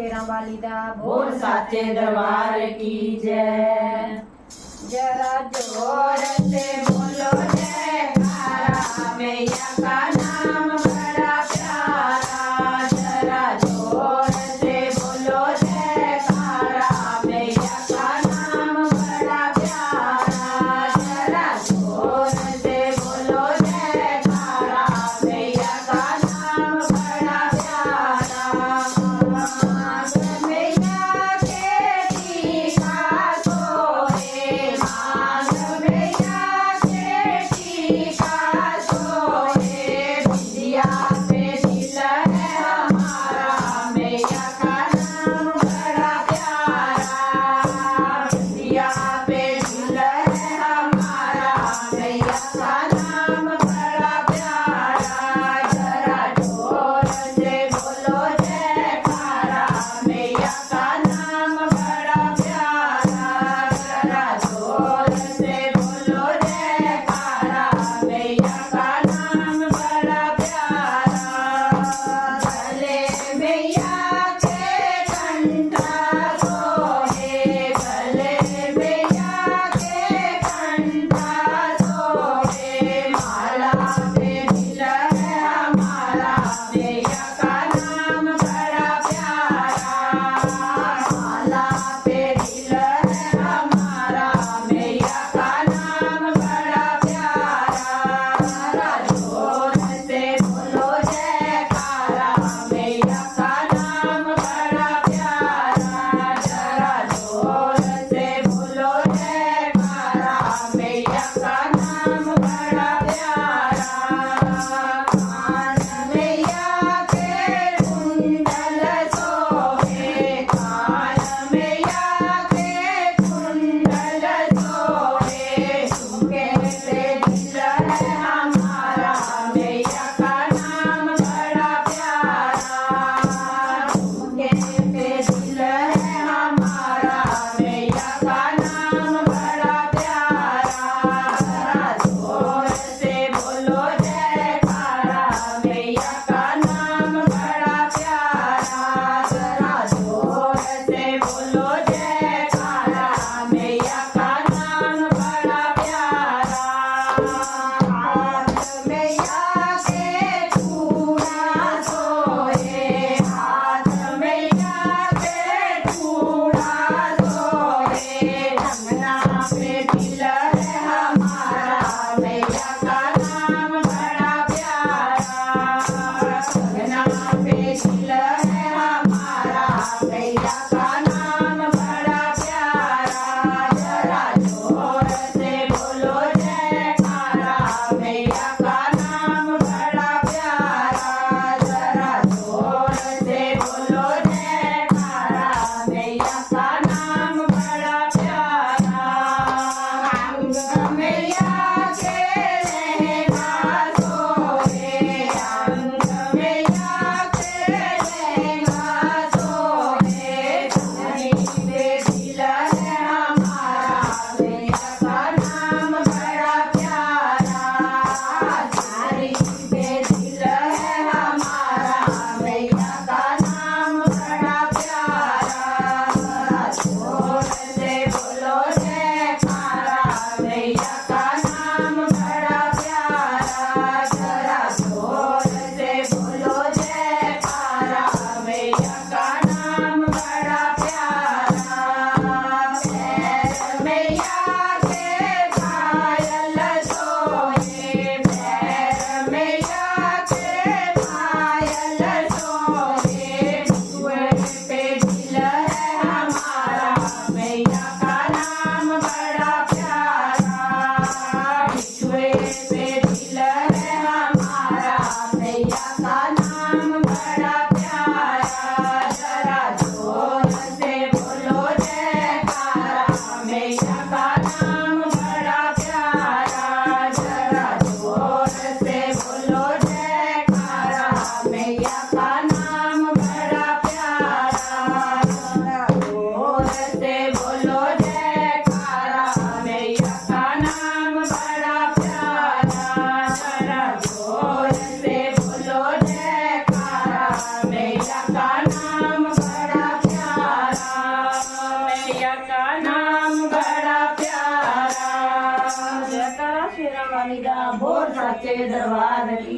रामबालीदा बोल साचे दरबार की जय। जरा जोर से बोलो जयकारा मैया का नाम बड़ा प्यारा। जरा जोर से बोलो जयकारा मैया का नाम बड़ा प्यारा। जरा जोर से बोलो जयकारा मैया का नाम बड़ा प्यारा। मैया के टीका सोए मांग मैया के टीका सोए शेरा वाली दा बोल सच्चे दरबार की